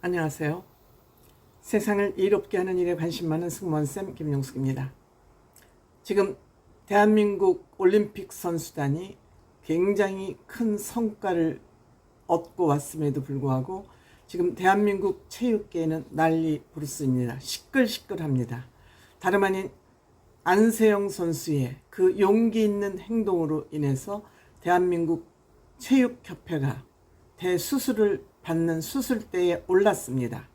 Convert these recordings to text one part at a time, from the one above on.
안녕하세요. 세상을 이롭게 하는 일에 관심 많은 승무원쌤 김용숙입니다. 지금 대한민국 올림픽 선수단이 굉장히 큰 성과를 얻고 왔음에도 불구하고 지금 대한민국 체육계에는 난리 부르스입니다. 시끌시끌합니다. 다름 아닌 안세영 선수의 그 용기 있는 행동으로 인해서 대한민국 체육협회가 대수술을 받는 수술대에 올랐습니다.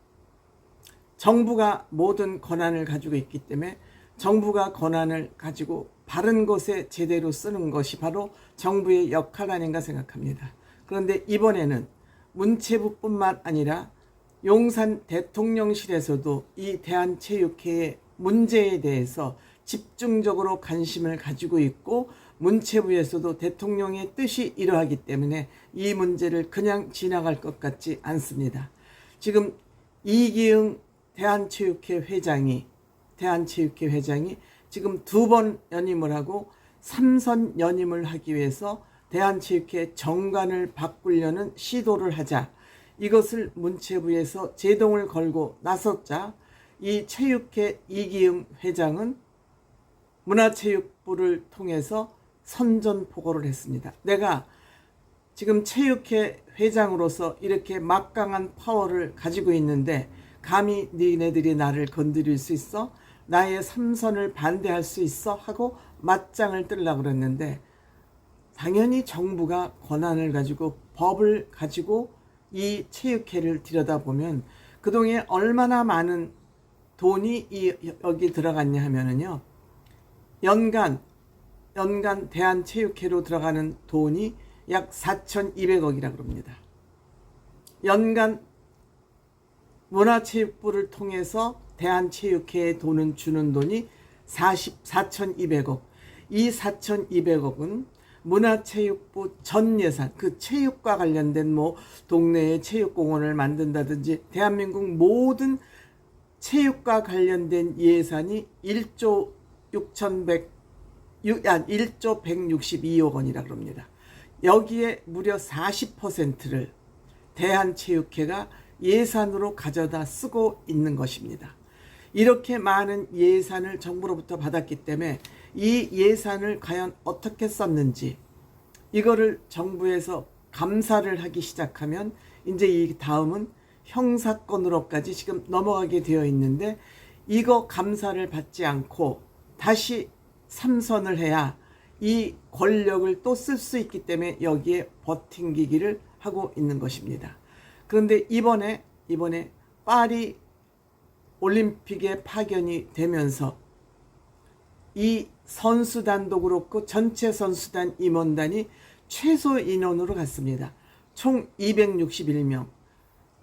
정부가 모든 권한을 가지고 있기 때문에 정부가 권한을 가지고 바른 곳에 제대로 쓰는 것이 바로 정부의 역할 아닌가 생각합니다. 그런데 이번에는 문체부뿐만 아니라 용산 대통령실에서도 이 대한체육회의 문제에 대해서 집중적으로 관심을 가지고 있고, 문체부에서도 대통령의 뜻이 이러하기 때문에 이 문제를 그냥 지나갈 것 같지 않습니다. 지금 이기흥 대한체육회 회장이 지금 2번 연임을 하고 3선 연임을 하기 위해서 대한체육회 정관을 바꾸려는 시도를 하자, 이것을 문체부에서 제동을 걸고 나섰자 이 체육회 이기흥 회장은 문화체육부를 통해서 선전포고를 했습니다. 내가 지금 체육회 회장으로서 이렇게 막강한 파워를 가지고 있는데 감히 니네들이 나를 건드릴 수 있어? 나의 3선을 반대할 수 있어? 하고 맞짱을 뜨려고 그랬는데, 당연히 정부가 권한을 가지고 법을 가지고 이 체육회를 들여다보면 그동안 얼마나 많은 돈이 여기 들어갔냐 하면은요, 연간 대한체육회로 들어가는 돈이 약 4,200억이라고 합니다. 연간 문화체육부를 통해서 대한체육회에 돈은 주는 돈이 4,200억. 이 4,200억은 문화체육부 전 예산, 그 체육과 관련된 동네에 체육공원을 만든다든지 대한민국 모든 체육과 관련된 예산이 1조 162억 원이라고 합니다. 여기에 무려 40%를 대한체육회가 예산으로 가져다 쓰고 있는 것입니다. 이렇게 많은 예산을 정부로부터 받았기 때문에 이 예산을 과연 어떻게 썼는지, 이거를 정부에서 감사를 하기 시작하면 이제 이 다음은 형사건으로까지 지금 넘어가게 되어 있는데, 이거 감사를 받지 않고 다시 3선을 해야 이 권력을 또 쓸 수 있기 때문에 여기에 버팅기기를 하고 있는 것입니다. 그런데 이번에 파리 올림픽에 파견이 되면서 이 선수단도 그렇고 전체 선수단 임원단이 최소 인원으로 갔습니다. 총 261명,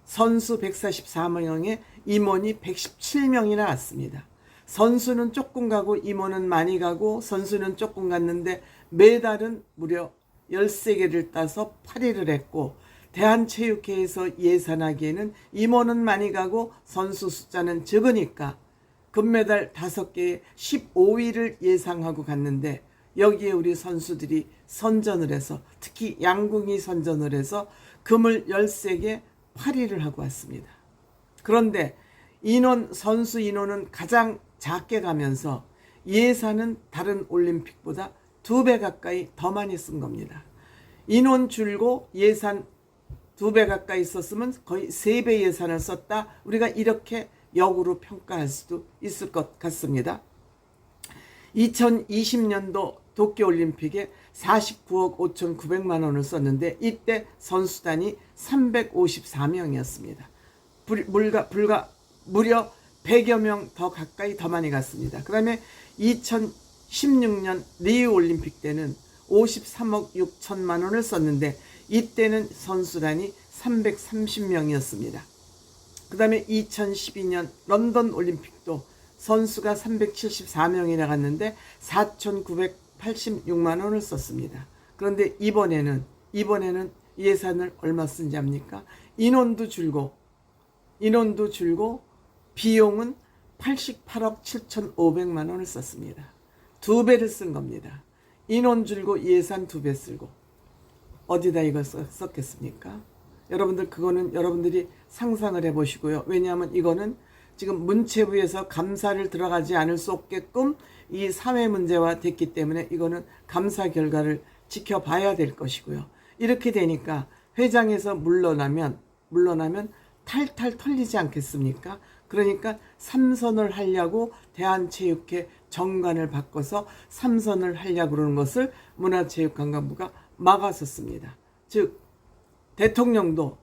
선수 144명에 임원이 117명이나 왔습니다. 선수는 조금 가고 임원은 많이 가고, 선수는 조금 갔는데 메달은 무려 13개를 따서 8위를 했고, 대한체육회에서 예산하기에는 임원은 많이 가고 선수 숫자는 적으니까 금메달 5개에 15위를 예상하고 갔는데, 여기에 우리 선수들이 선전을 해서, 특히 양궁이 선전을 해서 금을 13개 8위를 하고 왔습니다. 그런데 선수 인원은 가장 작게 가면서 예산은 다른 올림픽보다 2배 가까이 더 많이 쓴 겁니다. 인원 줄고 예산 2배 가까이 썼으면 거의 3배 예산을 썼다, 우리가 이렇게 역으로 평가할 수도 있을 것 같습니다. 2020년도 도쿄올림픽에 49억 5,900만 원을 썼는데 이때 선수단이 354명이었습니다. 무려 100여 명 더 가까이 더 많이 갔습니다. 그 다음에 2016년 리우올림픽 때는 53억 6천만 원을 썼는데 이때는 선수단이 330명이었습니다. 그 다음에 2012년 런던 올림픽도 선수가 374명이 나갔는데 4,986만 원을 썼습니다. 그런데 이번에는 예산을 얼마 쓴지 압니까? 인원도 줄고 비용은 88억 7,500만 원을 썼습니다. 2배를 쓴 겁니다. 인원 줄고 예산 2배 쓰고 어디다 이걸 썼겠습니까? 여러분들 그거는 여러분들이 상상을 해보시고요. 왜냐하면 이거는 지금 문체부에서 감사를 들어가지 않을 수 없게끔 이 사회 문제화 됐기 때문에 이거는 감사 결과를 지켜봐야 될 것이고요. 이렇게 되니까 회장에서 물러나면 탈탈 털리지 않겠습니까? 그러니까 삼선을 하려고 대한체육회 정관을 바꿔서 삼선을 하려고 그러는 것을 문화체육관광부가 막았었습니다. 즉 대통령도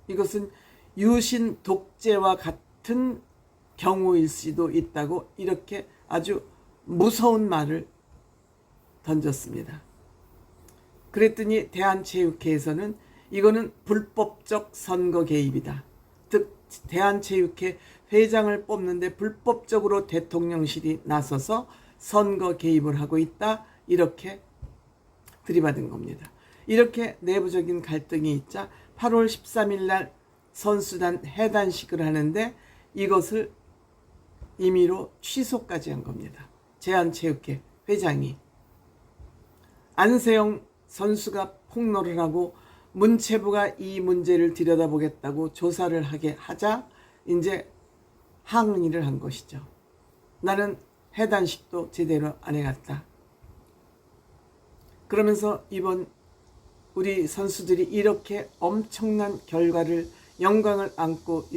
이것은 유신 독재와 같은 경우일 수도 있다고 이렇게 아주 무서운 말을 던졌습니다. 그랬더니 대한체육회에서는 이거는 불법적 선거 개입이다. 즉 대한체육회 회장을 뽑는데 불법적으로 대통령실이 나서서 선거 개입을 하고 있다. 이렇게 들이받은 겁니다. 이렇게 내부적인 갈등이 있자 8월 13일 날 선수단 해단식을 하는데 이것을 임의로 취소까지 한 겁니다. 대한체육회 회장이 안세영 선수가 폭로를 하고 문체부가 이 문제를 들여다보겠다고 조사를 하게 하자 이제 항의를 한 것이죠. 나는 해단식도 제대로 안 해갔다. 그러면서 이번 우리 선수들이 이렇게 엄청난 결과를 영광을 안고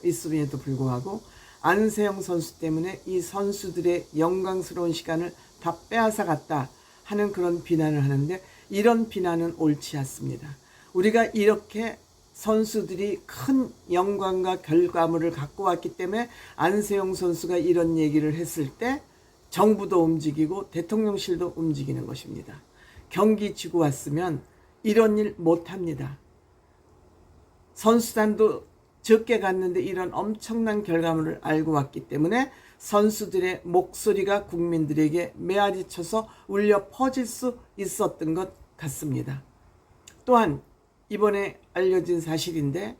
있음에도 불구하고 안세영 선수 때문에 이 선수들의 영광스러운 시간을 다 빼앗아갔다 하는 그런 비난을 하는데 이런 비난은 옳지 않습니다. 우리가 이렇게 선수들이 큰 영광과 결과물을 갖고 왔기 때문에 안세영 선수가 이런 얘기를 했을 때 정부도 움직이고 대통령실도 움직이는 것입니다. 경기 지고 왔으면 이런 일 못합니다. 선수단도 적게 갔는데 이런 엄청난 결과물을 알고 왔기 때문에 선수들의 목소리가 국민들에게 메아리쳐서 울려 퍼질 수 있었던 것 같습니다. 또한 이번에 알려진 사실인데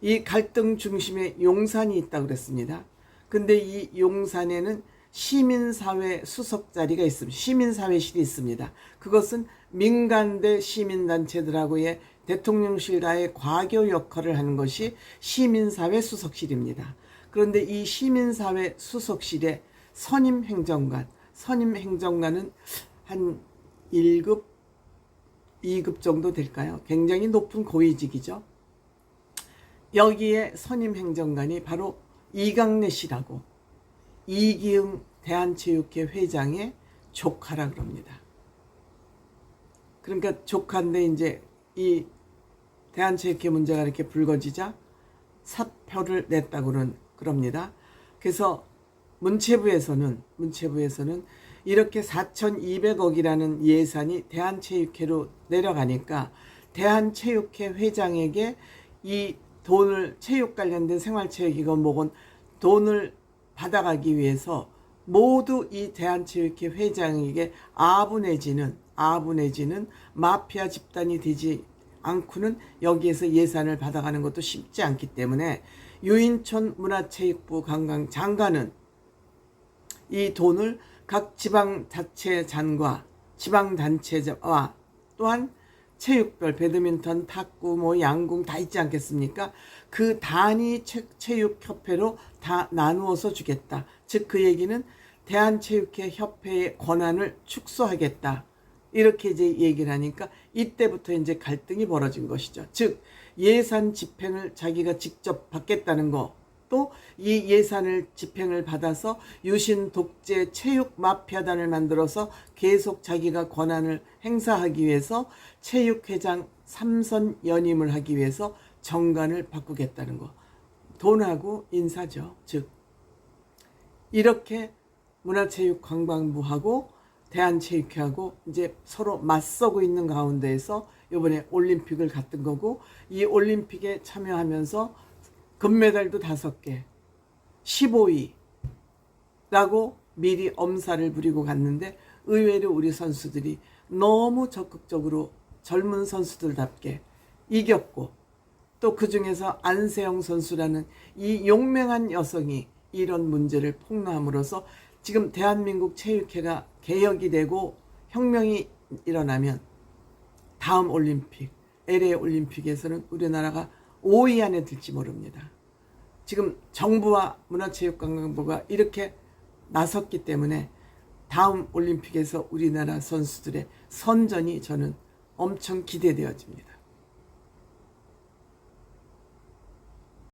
이 갈등 중심에 용산이 있다고 그랬습니다. 근데 이 용산에는 시민사회 수석 자리가 있습니다. 시민사회실이 있습니다. 그것은 민간대 시민단체들하고의 대통령실과의 과교 역할을 하는 것이 시민사회 수석실입니다. 그런데 이 시민사회 수석실의 선임행정관은 한 1급, 2급 정도 될까요? 굉장히 높은 고위직이죠. 여기에 선임행정관이 바로 이강래 씨라고 이기흥 대한체육회 회장의 조카라 그럽니다. 그러니까 조카인데 이제 이 대한체육회 문제가 이렇게 불거지자 사표를 냈다고 그럽니다. 그래서 문체부에서는 이렇게 4,200억이라는 예산이 대한체육회로 내려가니까 대한체육회 회장에게 이 돈을 체육 관련된 생활체육이건 뭐건 돈을 받아가기 위해서 모두 이 대한체육회 회장에게 아부 내지는 마피아 집단이 되지 않고는 여기에서 예산을 받아가는 것도 쉽지 않기 때문에 유인촌 문화체육부 관광장관은 이 돈을 각 지방자치단과 지방단체와 또한 체육별 배드민턴, 탁구, 양궁 다 있지 않겠습니까? 그 단위 체육협회로 다 나누어서 주겠다. 즉 그 얘기는 대한체육회 협회의 권한을 축소하겠다. 이렇게 이제 얘기를 하니까 이때부터 이제 갈등이 벌어진 것이죠. 즉 예산 집행을 자기가 직접 받겠다는 거, 또 이 예산을 집행을 받아서 유신 독재 체육 마피아단을 만들어서 계속 자기가 권한을 행사하기 위해서 체육회장 3선 연임을 하기 위해서 정관을 바꾸겠다는 거. 돈하고 인사죠. 즉 이렇게 문화체육관광부하고 대한체육회하고 이제 서로 맞서고 있는 가운데에서 이번에 올림픽을 갔던 거고, 이 올림픽에 참여하면서 금메달도 5개, 15위라고 미리 엄살을 부리고 갔는데 의외로 우리 선수들이 너무 적극적으로 젊은 선수들답게 이겼고, 또 그중에서 안세영 선수라는 이 용맹한 여성이 이런 문제를 폭로함으로써 지금 대한민국 체육회가 개혁이 되고 혁명이 일어나면 다음 올림픽 LA 올림픽에서는 우리나라가 5위 안에 들지 모릅니다. 지금 정부와 문화체육관광부가 이렇게 나섰기 때문에 다음 올림픽에서 우리나라 선수들의 선전이 저는 엄청 기대되어집니다.